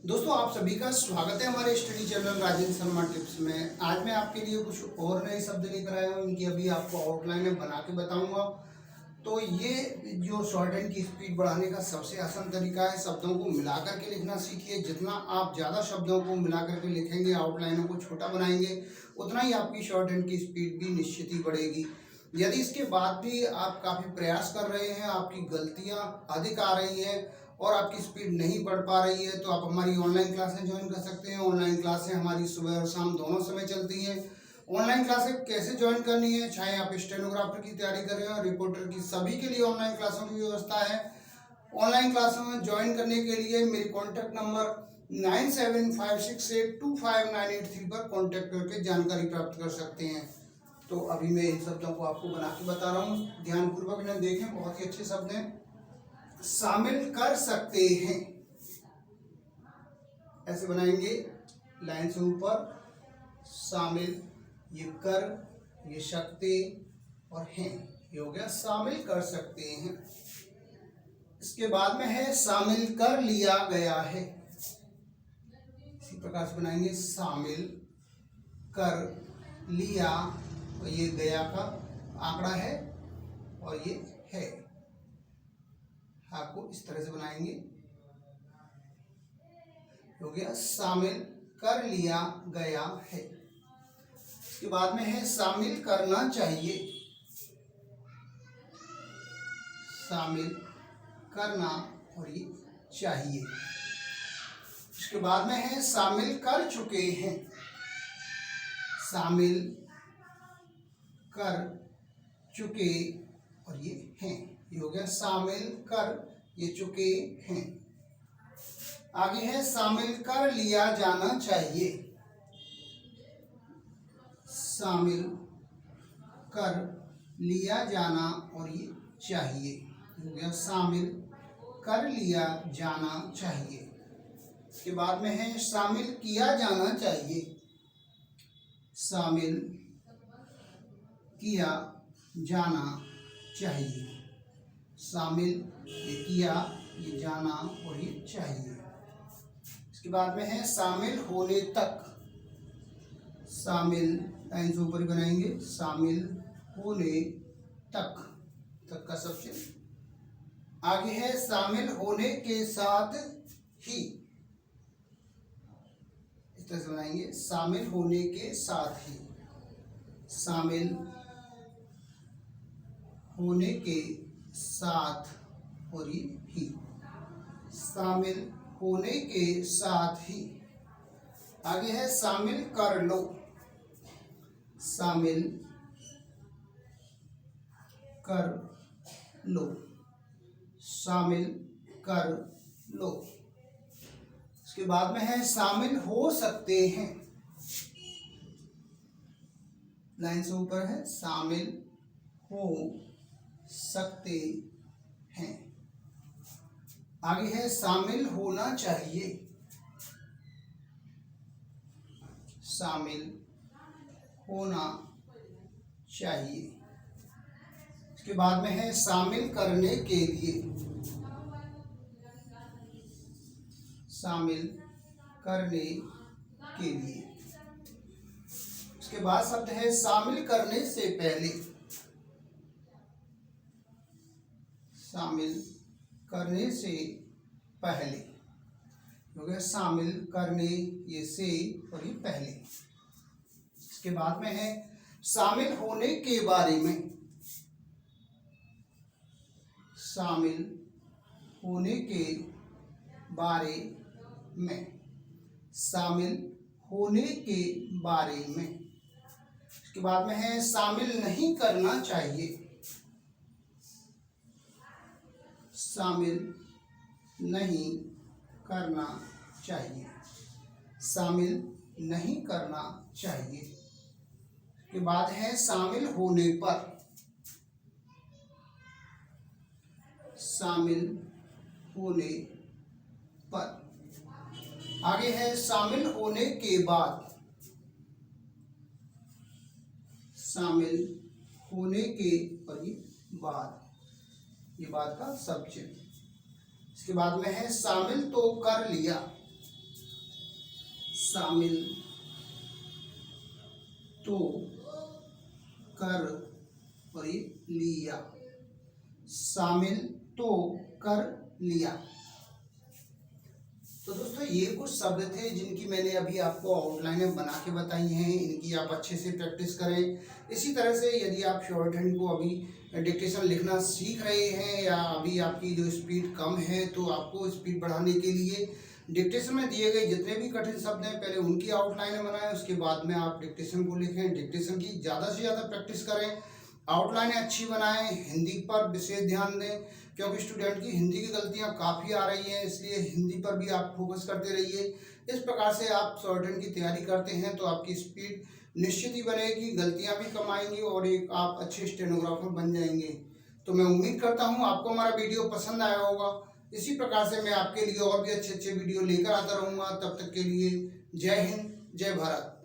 दोस्तों आप सभी का स्वागत है हमारे study channel Rajendra Sharma tips में। आज मैं आपके लिए कुछ और नए शब्द लेकर आया हूँ। इनकी अभी आपको आउटलाइन में बना के बताऊंगा। तो ये जो शॉर्ट हैंड की स्पीड बढ़ाने का सबसे आसान तरीका है, शब्दों को मिला करके लिखना सीखिए। जितना आप ज़्यादा शब्दों को मिला करके लिखेंगे, आउटलाइनों को छोटा बनाएंगे, उतना ही आपकी शॉर्ट हैंड की स्पीड भी निश्चित ही बढ़ेगी। यदि इसके बाद भी आप काफ़ी प्रयास कर रहे हैं, आपकी गलतियाँ अधिक आ रही हैं और आपकी स्पीड नहीं बढ़ पा रही है, तो आप हमारी ऑनलाइन क्लासें ज्वाइन कर सकते हैं। ऑनलाइन क्लासें हमारी सुबह और शाम दोनों समय चलती हैं। ऑनलाइन क्लासें कैसे ज्वाइन करनी है, चाहे आप स्टेनोग्राफर की तैयारी कर रहे हो, रिपोर्टर की, सभी के लिए ऑनलाइन क्लासों की व्यवस्था है। ऑनलाइन क्लासों में ज्वाइन करने के लिए मेरी कॉन्टैक्ट नंबर 9756825983 पर कॉन्टैक्ट करके जानकारी प्राप्त कर सकते हैं। तो अभी मैं इन शब्दों को आपको बना के बता रहा हूँ, ध्यानपूर्वक इन्हें देखें। बहुत ही अच्छे शब्द हैं। शामिल कर सकते हैं, ऐसे बनाएंगे लाइन से ऊपर। शामिल, ये कर, ये सकते और हैं, ये हो गया शामिल कर सकते हैं। इसके बाद में है शामिल कर लिया गया है। इसी प्रकार से बनाएंगे शामिल कर लिया, और ये गया का आंकड़ा है और ये है, आपको इस तरह से बनाएंगे, हो गया शामिल कर लिया गया है। इसके बाद में है शामिल करना चाहिए। शामिल करना और ये चाहिए। इसके बाद में है शामिल कर चुके हैं। शामिल कर चुके और ये हैं, ये हो गया शामिल कर, ये चुके हैं। आगे है शामिल कर लिया जाना चाहिए। शामिल कर लिया जाना और ये चाहिए, हो गया शामिल कर लिया जाना चाहिए। इसके बाद में है शामिल किया जाना चाहिए। शामिल किया जाना चाहिए। शामिल, ये किया, ये जाना और ये चाहिए। इसके बाद में है शामिल होने तक। शामिल लाइन से ऊपर बनाएंगे, शामिल होने तक, तक का सबसे आगे है शामिल होने के साथ ही। इस तरह से बनाएंगे, शामिल होने के साथ ही। शामिल होने के साथ और ये ही, शामिल होने के साथ ही। आगे है शामिल कर लो। शामिल कर लो, शामिल कर लो। इसके बाद में है शामिल हो सकते हैं। लाइन से ऊपर है शामिल हो सकते हैं। आगे है शामिल होना चाहिए। शामिल होना चाहिए। इसके बाद में है शामिल करने के लिए। शामिल करने के लिए। इसके बाद शब्द है शामिल करने से पहले। शामिल करने से पहले, हो गया शामिल करने, ये से और ये पहले। इसके बाद में है शामिल होने के बारे में। शामिल होने के बारे में। शामिल होने के बारे में। इसके बाद में है शामिल नहीं करना चाहिए। शामिल नहीं करना चाहिए। शामिल नहीं करना चाहिए। के बाद है शामिल होने पर। शामिल होने पर। आगे है शामिल होने के बाद। शामिल होने के और ये बाद, ये बाद का सब्जेक्ट। इसके बाद में है शामिल तो कर लिया। शामिल तो कर और ये लिया, शामिल तो कर लिया। तो दोस्तों ये कुछ शब्द थे जिनकी मैंने अभी आपको आउटलाइनें बना के बताई हैं, इनकी आप अच्छे से प्रैक्टिस करें। इसी तरह से यदि आप शॉर्ट हैंड को अभी डिक्टेशन लिखना सीख रहे हैं या अभी आपकी जो स्पीड कम है, तो आपको स्पीड बढ़ाने के लिए डिक्टेशन में दिए गए जितने भी कठिन शब्द हैं पहले उनकी आउटलाइनें बनाएं, उसके बाद में आप डिक्टेशन को लिखें। डिक्टेशन की ज़्यादा से ज़्यादा प्रैक्टिस करें, आउटलाइनें अच्छी बनाएं, हिंदी पर विशेष ध्यान दें क्योंकि स्टूडेंट की हिंदी की गलतियां काफ़ी आ रही हैं, इसलिए हिंदी पर भी आप फोकस करते रहिए। इस प्रकार से आप शॉर्ट हैंड की तैयारी करते हैं तो आपकी स्पीड निश्चित ही बनेगी, गलतियां भी कम आएंगी और एक आप अच्छे स्टेनोग्राफर बन जाएंगे। तो मैं उम्मीद करता हूं आपको हमारा वीडियो पसंद आया होगा। इसी प्रकार से मैं आपके लिए और भी अच्छे अच्छे वीडियो लेकर आता रहूँगा। तब तक के लिए जय हिंद, जय भारत।